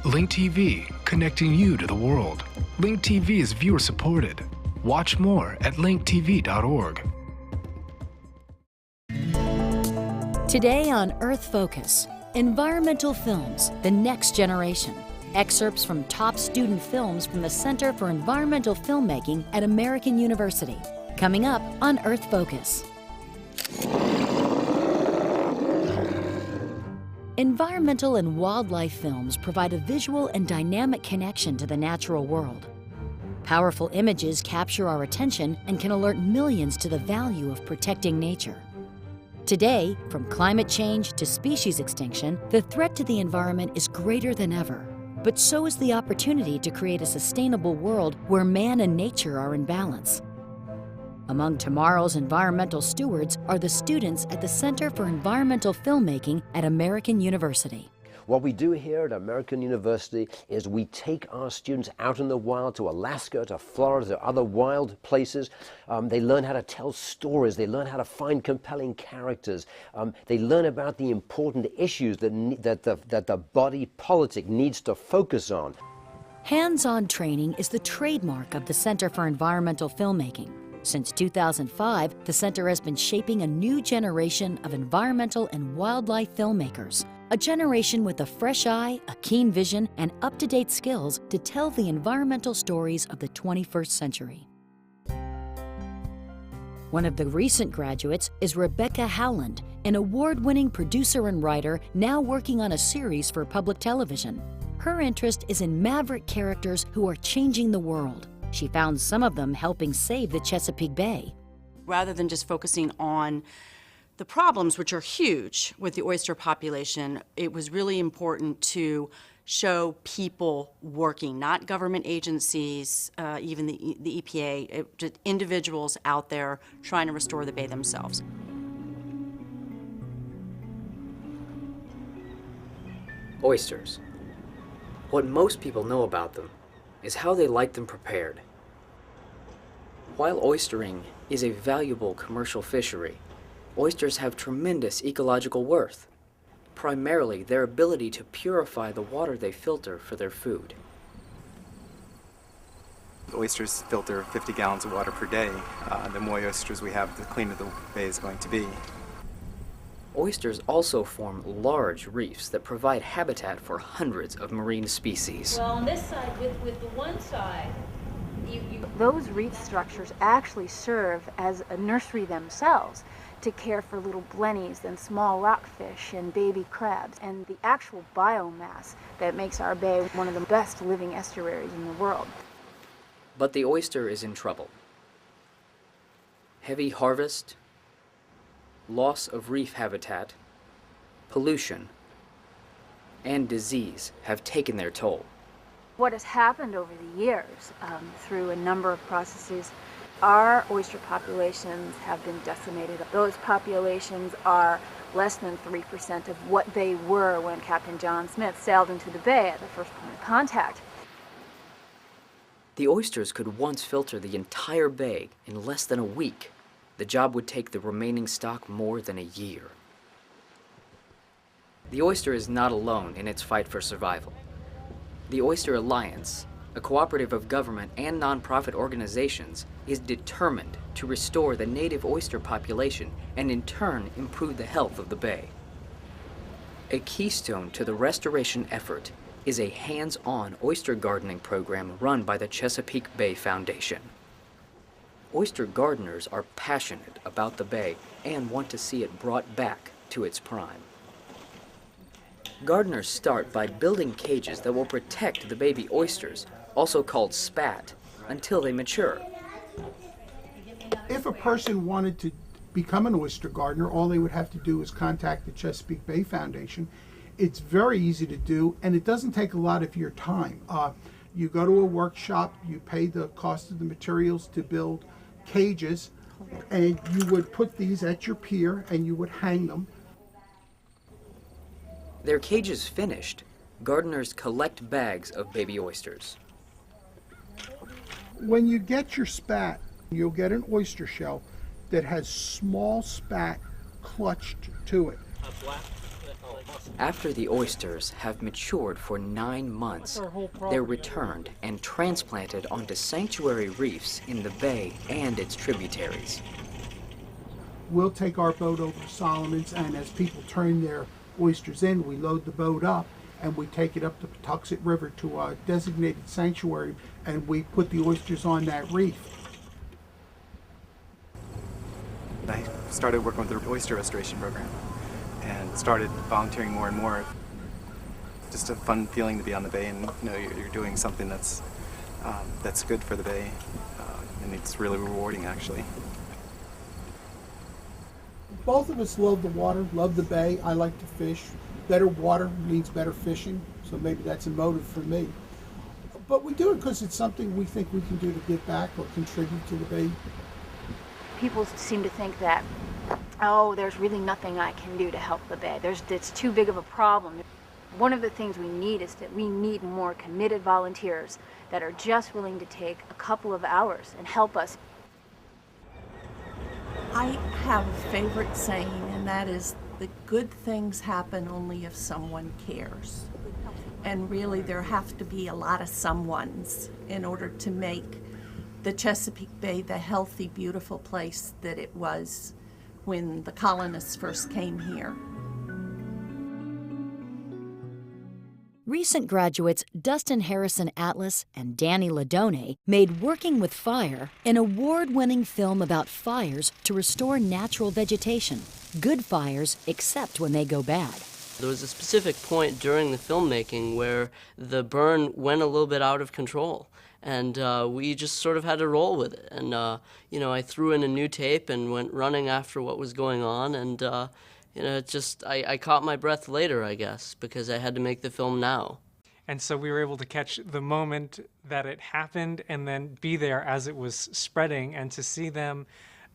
Link TV, connecting you to the world. Link TV is viewer supported. Watch more at linktv.org. Today on Earth Focus, environmental films, the next generation. Excerpts from top student films from the Center for Environmental Filmmaking at American University. Coming up on Earth Focus. Environmental and wildlife films provide a visual and dynamic connection to the natural world. Powerful images capture our attention and can alert millions to the value of protecting nature. Today, from climate change to species extinction, the threat to the environment is greater than ever. But so is the opportunity to create a sustainable world where man and nature are in balance. Among tomorrow's environmental stewards are the students at the Center for Environmental Filmmaking at American University. What we do here at American University is we take our students out in the wild to Alaska, to Florida, to other wild places. They learn how to tell stories. They learn how to find compelling characters. They learn about the important issues that the body politic needs to focus on. Hands-on training is the trademark of the Center for Environmental Filmmaking. Since 2005, the center has been shaping a new generation of environmental and wildlife filmmakers. A generation with a fresh eye, a keen vision, and up-to-date skills to tell the environmental stories of the 21st century. One of the recent graduates is Rebecca Howland, an award-winning producer and writer now working on a series for public television. Her interest is in maverick characters who are changing the world. She found some of them helping save the Chesapeake Bay. Rather than just focusing on the problems, which are huge with the oyster population, it was really important to show people working, not government agencies, even the EPA, just individuals out there trying to restore the bay themselves. Oysters. What most people know about them is how they like them prepared. While oystering is a valuable commercial fishery, oysters have tremendous ecological worth, primarily their ability to purify the water they filter for their food. The oysters filter 50 gallons of water per day. The more oysters we have, the cleaner the bay is going to be. Oysters also form large reefs that provide habitat for hundreds of marine species. Well, on this side, with the one side, those reef structures actually serve as a nursery themselves to care for little blennies and small rockfish and baby crabs, and the actual biomass that makes our bay one of the best living estuaries in the world. But the oyster is in trouble. Heavy harvest, loss of reef habitat, pollution, and disease have taken their toll. What has happened over the years, through a number of processes, our oyster populations have been decimated. Those populations are less than 3% of what they were when Captain John Smith sailed into the bay at the first point of contact. The oysters could once filter the entire bay in less than a week. The job would take the remaining stock more than a year. The oyster is not alone in its fight for survival. The Oyster Alliance, a cooperative of government and nonprofit organizations, is determined to restore the native oyster population and in turn improve the health of the bay. A keystone to the restoration effort is a hands-on oyster gardening program run by the Chesapeake Bay Foundation. Oyster gardeners are passionate about the bay and want to see it brought back to its prime. Gardeners start by building cages that will protect the baby oysters, also called spat, until they mature. If a person wanted to become an oyster gardener, all they would have to do is contact the Chesapeake Bay Foundation. It's very easy to do, and it doesn't take a lot of your time. You go to a workshop, you pay the cost of the materials to build cages, and you would put these at your pier and you would hang them. Their cages finished, gardeners collect bags of baby oysters. When you get your spat, you'll get an oyster shell that has small spat clutched to it. After the oysters have matured for 9 months, they're returned and transplanted onto sanctuary reefs in the bay and its tributaries. We'll take our boat over to Solomon's, and as people turn their oysters in, we load the boat up and we take it up the Patuxent River to a designated sanctuary, and we put the oysters on that reef. I started working with the oyster restoration program and started volunteering more and more. Just a fun feeling to be on the bay and you're doing something that's good for the bay, and it's really rewarding actually. Both of us love the water, love the bay. I like to fish. Better water means better fishing, so maybe that's a motive for me. But we do it because it's something we think we can do to give back or contribute to the bay. People seem to think that, oh, there's really nothing I can do to help the bay. It's too big of a problem. One of the things we need is that we need more committed volunteers that are just willing to take a couple of hours and help us. I have a favorite saying, and that is, the good things happen only if someone cares. And really, there have to be a lot of someones in order to make the Chesapeake Bay the healthy, beautiful place that it was when the colonists first came here. Recent graduates Dustin Harrison Atlas and Danny LeDonne made Working with Fire an award-winning film about fires to restore natural vegetation. Good fires, except when they go bad. There was a specific point during the filmmaking where the burn went a little bit out of control, and we just sort of had to roll with it. And I threw in a new tape and went running after what was going on, and I caught my breath later, I guess, because I had to make the film now. And so we were able to catch the moment that it happened and then be there as it was spreading, and to see them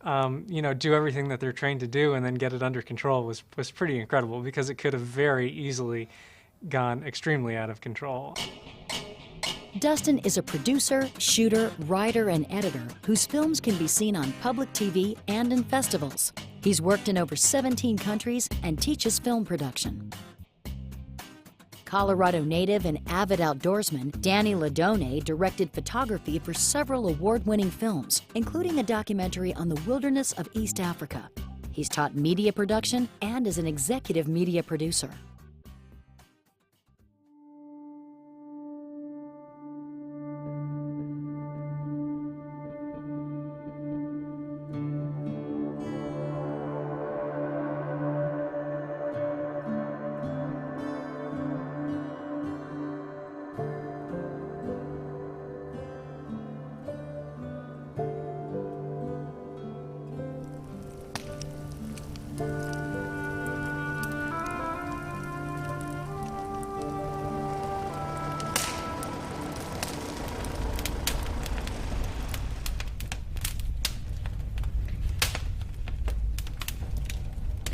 do everything that they're trained to do and then get it under control was pretty incredible, because it could have very easily gone extremely out of control. Dustin is a producer, shooter, writer, and editor whose films can be seen on public TV and in festivals. He's worked in over 17 countries and teaches film production. Colorado native and avid outdoorsman Danny LeDonne directed photography for several award-winning films, including a documentary on the wilderness of East Africa. He's taught media production and is an executive media producer.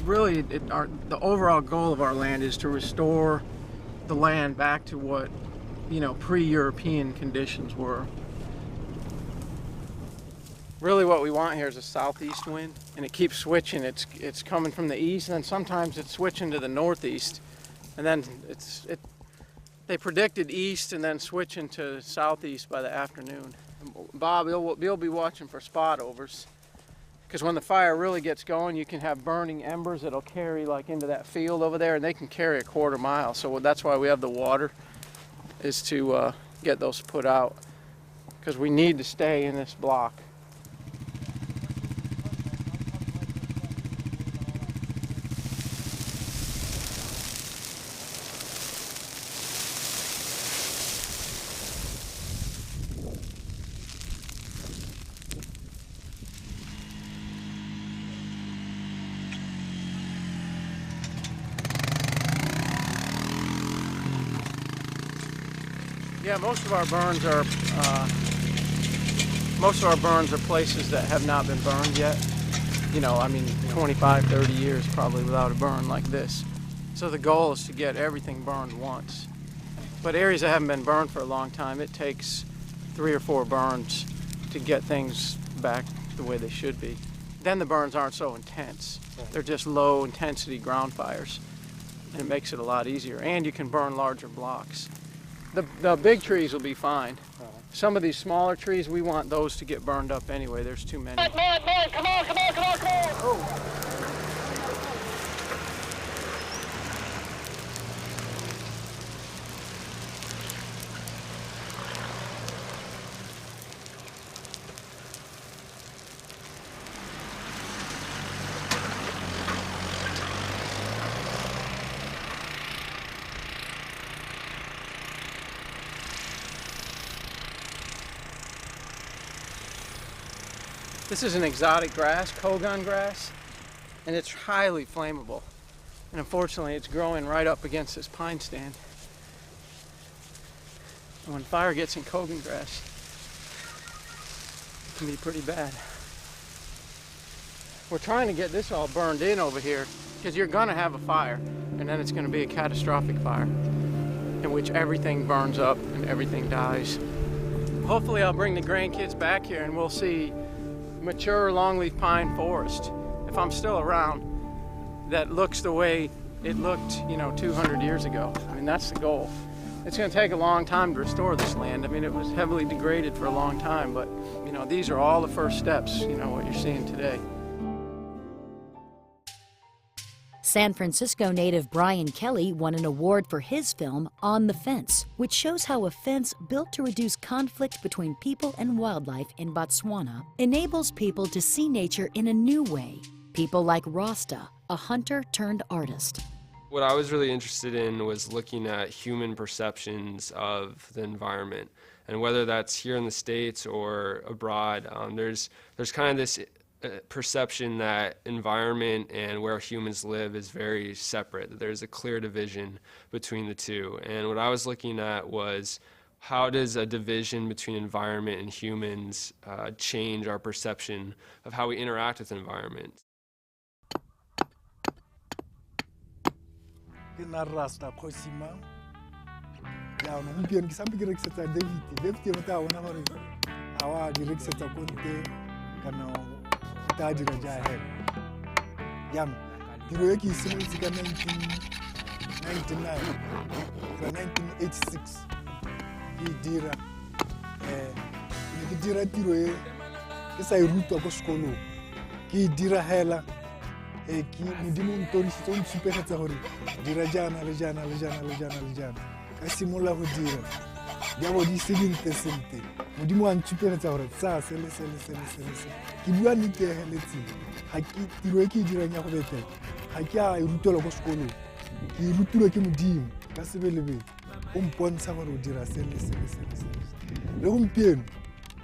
Really, the overall goal of our land is to restore the land back to what, pre-European conditions were. Really what we want here is a southeast wind, and it keeps switching. It's coming from the east, and then sometimes it's switching to the northeast, and then they predicted east and then switching to southeast by the afternoon. Bob, you'll be watching for spot overs. Because when the fire really gets going, you can have burning embers that'll carry into that field over there, and they can carry a quarter mile. So that's why we have the water, is to get those put out, because we need to stay in this block. Yeah, most of our burns are places that have not been burned yet. 25, 30 years probably without a burn like this. So the goal is to get everything burned once. But areas that haven't been burned for a long time, it takes 3 or 4 burns to get things back the way they should be. Then the burns aren't so intense. They're just low intensity ground fires. and it makes it a lot easier. And you can burn larger blocks. The big trees will be fine. Some of these smaller trees, we want those to get burned up anyway. There's too many. Man, come on! Oh. This is an exotic grass, kogan grass, and it's highly flammable. And unfortunately, it's growing right up against this pine stand. And when fire gets in kogan grass, it can be pretty bad. We're trying to get this all burned in over here because you're gonna have a fire, and then it's gonna be a catastrophic fire in which everything burns up and everything dies. Hopefully I'll bring the grandkids back here and we'll see mature longleaf pine forest, if I'm still around, that looks the way it looked, 200 years ago. I mean, that's the goal. It's going to take a long time to restore this land. I mean, it was heavily degraded for a long time, but, these are all the first steps, what you're seeing today. San Francisco native Brian Kelley won an award for his film On the Fence, which shows how a fence built to reduce conflict between people and wildlife in Botswana enables people to see nature in a new way. People like Rasta, a hunter turned artist. What I was really interested in was looking at human perceptions of the environment, and whether that's here in the States or abroad, there's kind of this perception that environment and where humans live is very separate. There's a clear division between the two. And what I was looking at was, how does a division between environment and humans change our perception of how we interact with the environment? Dira jahel yam diro yake sun zika 1999 ra 1986 ki dira ki dira tiro e ke sa iruta ko sekolo ki dira hela ki modimo ntori se tsong supetsa gore dira jana le jana ka simola go dira ya bo di sente modimo a ntshupetsa gore tsa sele ke bua nnete heletse ga ke tiro e ke dirang ya go bete ga ke a irutela ko sekolo ke irutile ke modimo ka sebelebe o mpontsha gore o dira sele le gompieno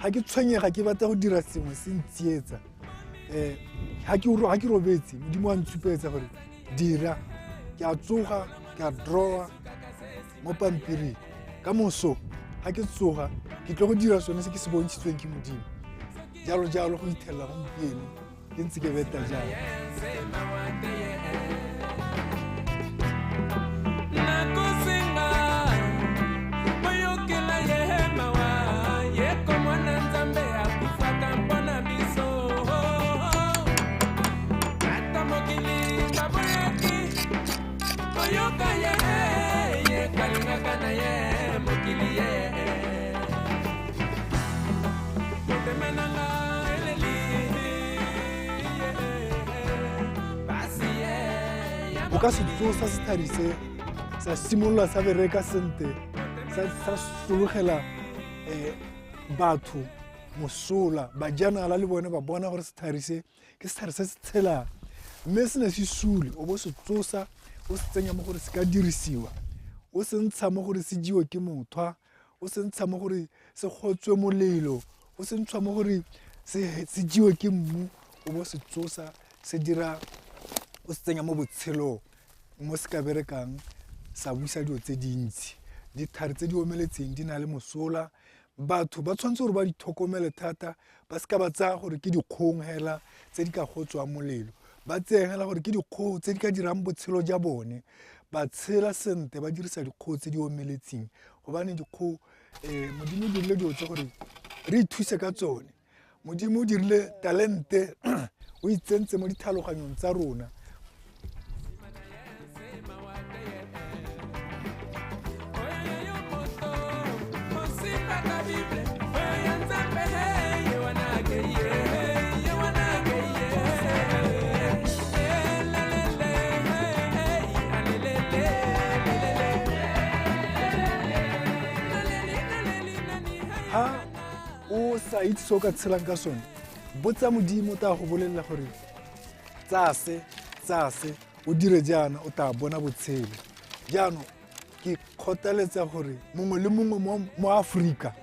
ga ke tshwenyega ke batla go dira sengwe se ntsietsa ga ke robetse modimo a ntshupetsa gore dira ke a tsoga ke a drawa mo pampiring ka moso ga ke tsoga ke tlo go dira sone se ke se bontshitsweng ke modimo jalo go ithella gompieno ke ntse ke beta jalo. O ka se tsosa sethari se sa simolola sa bereka sente sa sologela batho mosola bajanala le bone ba bona gore sethari se ke sethari se se tshelang mme se ne se sule o bo se tsosa o se tsenya mo gore se ka dirisiwa o se ntsha mo gore se jiwe ke mothwa o se ntsha mo gore se gotswe molelo o se ntsha mo gore se jiwe ke mmu o bo se tsosa se dira o se tsenya mo botshelong mo se ka berekang sa buisa dio tse dintsi dithari tse di omeletseng di na le mosola batho ba tshwanetse gore ba di thokomele thata ba se ka ba tsaya gore ke dikgong hela tse di ka gotswang molelo ba tsegela gore ke dikgogo tse di ka dirang botshelo ja bone ba tshela sente ba dirisa dikgogo tse di omeletseng gobane dikgogo modimo o dirile dio tse gore re ithuse ka tsone modimo o dirile talente o itsentse mo dithaloganyong tsa rona ha o sa itse so ka tshelang ka sone botsa modimo ta go bolelela gore tsase o dire jaana o ta bona botshelo jaanong ke kgothaletsa gore mongwe le mongwe mo Afrika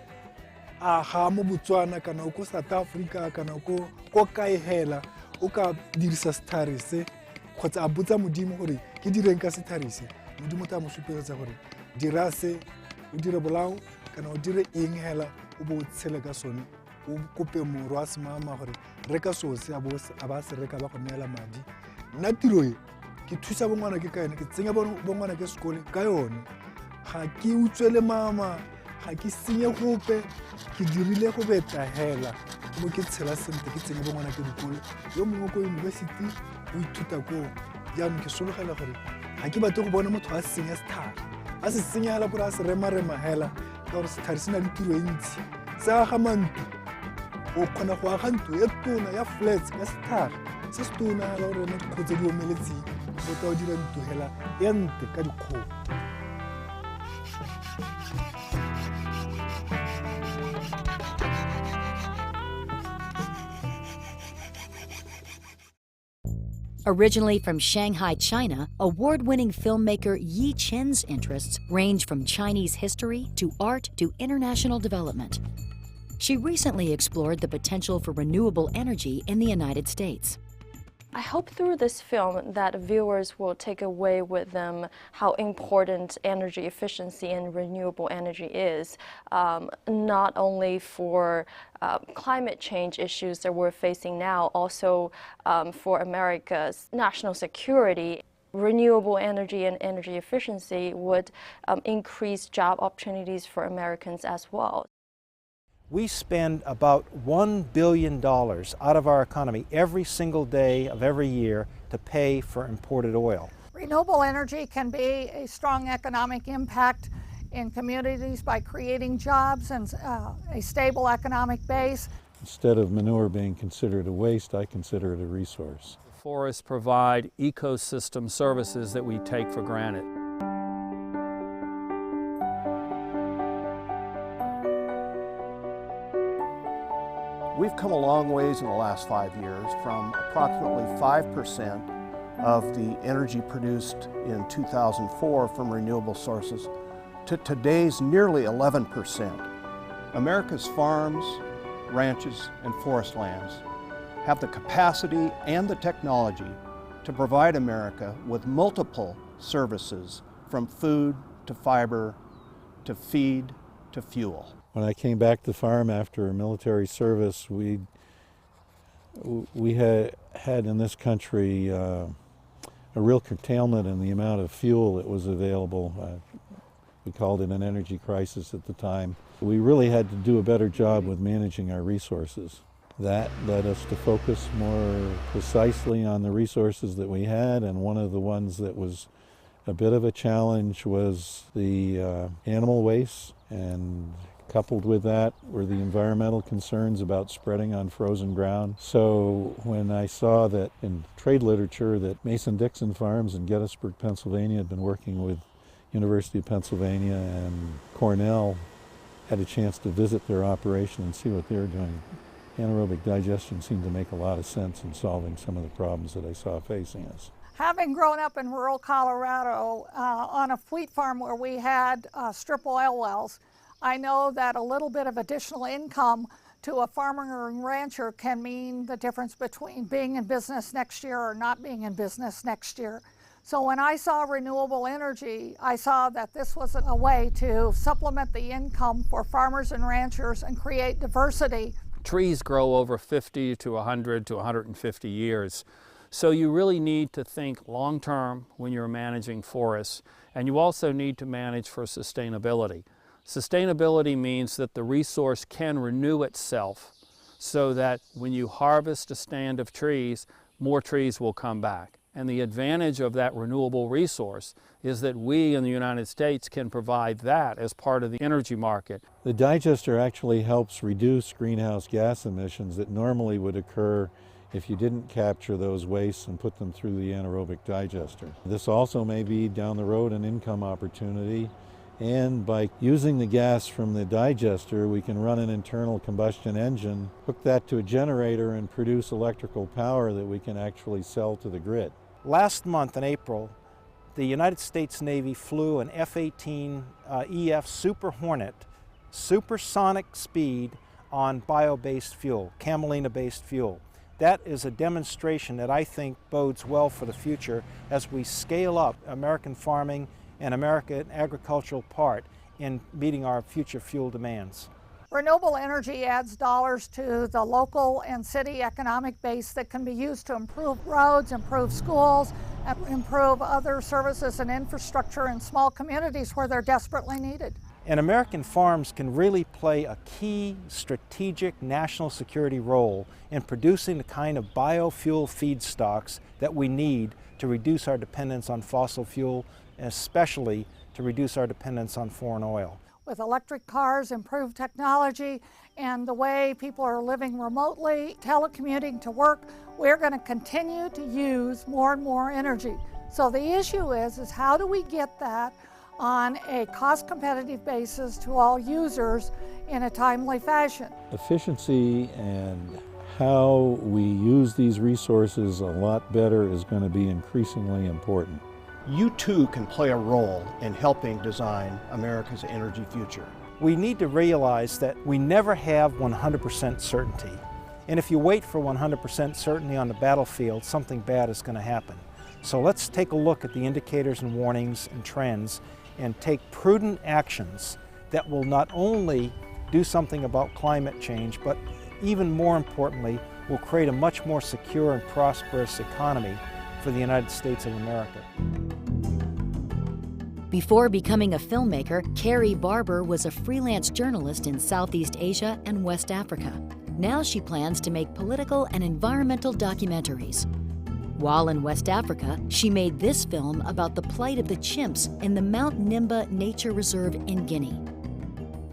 a ga mo Botswana kana o ko South Africa kana ko kae hela o ka dirisa sethare se kgotsa a botsa modimo gore ke direng ka sethare se modimo ta mo supeletsa gore dira se o dire bolao kana o dire eng hela o bo tshele ka sone o kope morwa semama gore reka so se a ba se reka ba go neela madi nna tiro e ke thusa bongwana ke ka ene ke tsenya bongwana ke sekole ka yone ga ke utswele mama ga ke senye gope ke dirile go beta hela mo ke tshela sente ke tsenya bongwana ke dikole yo mongwe ko university o ithuta ko jaanong ke sologela gore ga ke batle go bona motho a senya sethare a se senya hela gore a se rema hela ka gore sethare se na le tiro e ntsi se aga mantu o kgona go aga ntlo e tona ya flats ka sethare se se tona hela gore rena dikgogo tse di omeletseng o tla o dira ntlo hela e nte ka dikgogo. Originally from Shanghai, China, award-winning filmmaker Yi Chen's interests range from Chinese history to art to international development. She recently explored the potential for renewable energy in the United States. I hope through this film that viewers will take away with them how important energy efficiency and renewable energy is, not only for climate change issues that we're facing now, also for America's national security. Renewable energy and energy efficiency would increase job opportunities for Americans as well. We spend about $1 billion out of our economy every single day of every year to pay for imported oil. Renewable energy can be a strong economic impact in communities by creating jobs and a stable economic base. Instead of manure being considered a waste, I consider it a resource. Forests provide ecosystem services that we take for granted. We've come a long ways in the last 5 years, from approximately 5% of the energy produced in 2004 from renewable sources to today's nearly 11%. America's farms, ranches, and forest lands have the capacity and the technology to provide America with multiple services, from food to fiber to feed to fuel. When I came back to the farm after military service, we had in this country a real curtailment in the amount of fuel that was available. We called it an energy crisis at the time. We really had to do a better job with managing our resources. That led us to focus more precisely on the resources that we had, and one of the ones that was a bit of a challenge was the animal waste, and coupled with that were the environmental concerns about spreading on frozen ground. So when I saw that in trade literature that Mason-Dixon Farms in Gettysburg, Pennsylvania had been working with University of Pennsylvania and Cornell, had a chance to visit their operation and see what they were doing, anaerobic digestion seemed to make a lot of sense in solving some of the problems that I saw facing us. Having grown up in rural Colorado on a wheat farm where we had strip oil wells, I know that a little bit of additional income to a farmer and rancher can mean the difference between being in business next year or not being in business next year. So when I saw renewable energy, I saw that this was a way to supplement the income for farmers and ranchers and create diversity. Trees grow over 50 to 100 to 150 years. So you really need to think long-term when you're managing forests, and you also need to manage for sustainability. Sustainability means that the resource can renew itself so that when you harvest a stand of trees, more trees will come back. And the advantage of that renewable resource is that we in the United States can provide that as part of the energy market. The digester actually helps reduce greenhouse gas emissions that normally would occur if you didn't capture those wastes and put them through the anaerobic digester. This also may be down the road an income opportunity And by using the gas from the digester, we can run an internal combustion engine, hook that to a generator, and produce electrical power that we can actually sell to the grid. Last month in April, the United States Navy flew an F-18 EF Super Hornet, supersonic speed on bio-based fuel, camelina-based fuel. That is a demonstration that I think bodes well for the future as we scale up American farming and American agricultural part in meeting our future fuel demands. Renewable energy adds dollars to the local and city economic base that can be used to improve roads, improve schools, and improve other services and infrastructure in small communities where they're desperately needed. And American farms can really play a key strategic national security role in producing the kind of biofuel feedstocks that we need to reduce our dependence on fossil fuel, and especially to reduce our dependence on foreign oil. With electric cars, improved technology, and the way people are living remotely, telecommuting to work, we're going to continue to use more and more energy. So the issue is how do we get that on a cost-competitive basis to all users in a timely fashion? Efficiency and how we use these resources a lot better is going to be increasingly important. You too can play a role in helping design America's energy future. We need to realize that we never have 100% certainty. And if you wait for 100% certainty on the battlefield, something bad is going to happen. So let's take a look at the indicators and warnings and trends and take prudent actions that will not only do something about climate change, but even more importantly, will create a much more secure and prosperous economy for the United States of America. Before becoming a filmmaker, Kari Barber was a freelance journalist in Southeast Asia and West Africa. Now she plans to make political and environmental documentaries. While in West Africa, she made this film about the plight of the chimps in the Mount Nimba Nature Reserve in Guinea.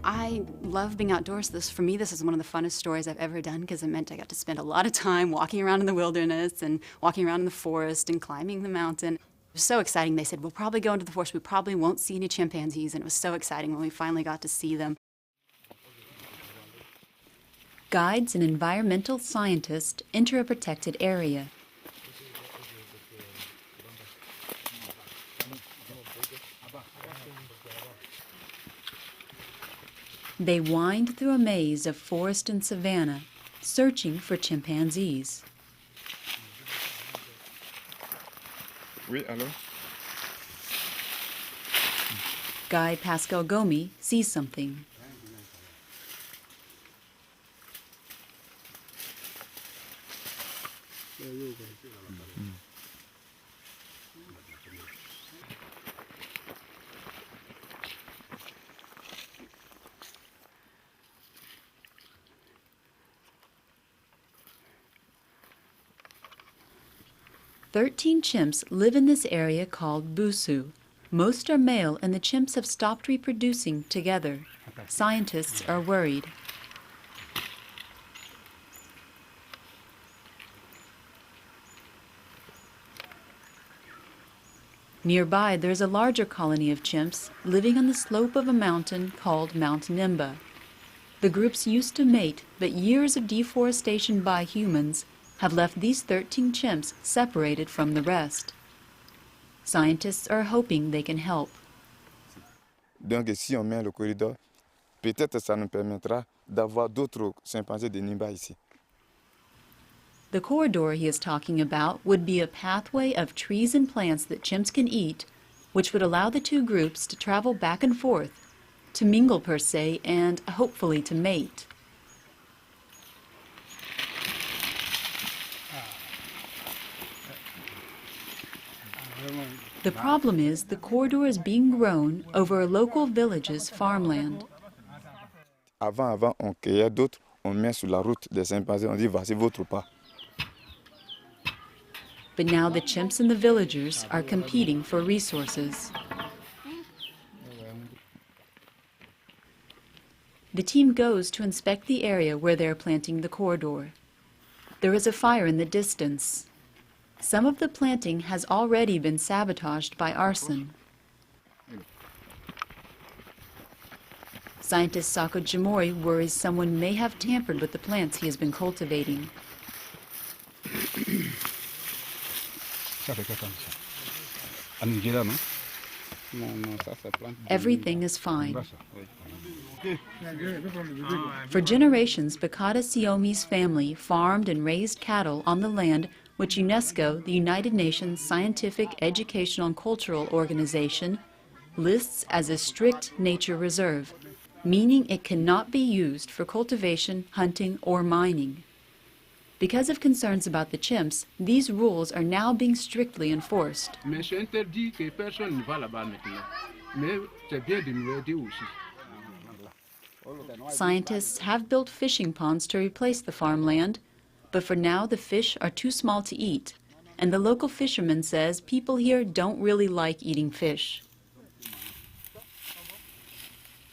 I love being outdoors. For me, this is one of the funnest stories I've ever done because it meant I got to spend a lot of time walking around in the wilderness and walking around in the forest and climbing the mountain. It was so exciting. They said, we'll probably go into the forest. We probably won't see any chimpanzees. And it was so exciting when we finally got to see them. Guides and environmental scientists enter a protected area. They wind through a maze of forest and savanna, searching for chimpanzees. Oui, allô? Guide Pascal Gomi sees something. "13 chimps live in this area called Busu. Most are male and the chimps have stopped reproducing together. Scientists are worried. Nearby, there's a larger colony of chimps living on the slope of a mountain called Mount Nimba. The groups used to mate, but years of deforestation by humans have left these 13 chimps separated from the rest. Scientists are hoping they can help. Donc si on met le corridor, peut-être ça nous permettra d'avoir d'autres chimpanzés de Nimba ici. The corridor he is talking about would be a pathway of trees and plants that chimps can eat, which would allow the two groups to travel back and forth, to mingle per se, and hopefully to mate. The problem is the corridor is being grown over a local village's farmland. Avant, on cueillait d'autres, on met sur la route des chimpanzés, on dit voici votre pas. But now the chimps and the villagers are competing for resources. The team goes to inspect the area where they're planting the corridor. There is a fire in the distance. Some of the planting has already been sabotaged by arson. Scientist Sako Jamori worries someone may have tampered with the plants he has been cultivating. Everything is fine. For generations, Bakata Siomi's family farmed and raised cattle on the land which UNESCO, the United Nations Scientific, Educational, and Cultural Organization, lists as a strict nature reserve, meaning it cannot be used for cultivation, hunting, or mining. Because of concerns about the chimps, these rules are now being strictly enforced. Scientists have built fishing ponds to replace the farmland, but for now the fish are too small to eat, and the local fisherman says people here don't really like eating fish.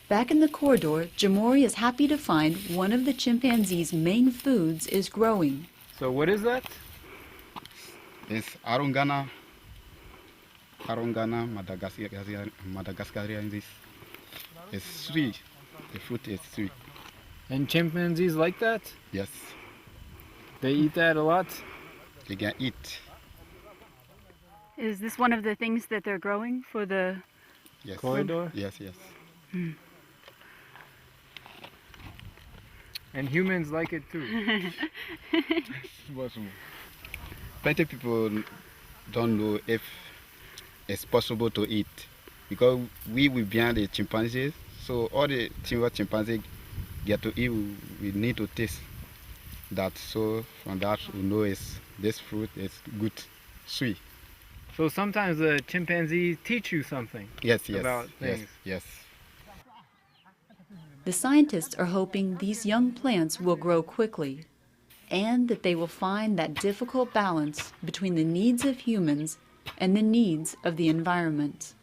Back in the corridor, Jamori is happy to find one of the chimpanzee's main foods is growing. So what is that? It's Arungana Madagascariensis. It's sweet. The fruit is sweet. And chimpanzees like that? Yes. They eat that a lot? They can eat. Is this one of the things that they're growing for the corridor? Yes, yes. And humans like it too. Plenty people don't know if it's possible to eat because we behind the chimpanzees, so all the chimpanzees get to eat, we need to taste that. So from that we know this fruit is good, sweet. So sometimes the chimpanzees teach you something about things. Yes. The scientists are hoping these young plants will grow quickly and that they will find that difficult balance between the needs of humans and the needs of the environment.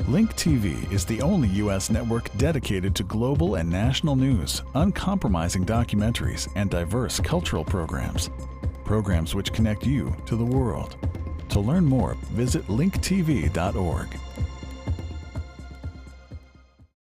Link TV is the only U.S. network dedicated to global and national news, uncompromising documentaries, and diverse cultural programs. Programs which connect you to the world. To learn more, visit linktv.org.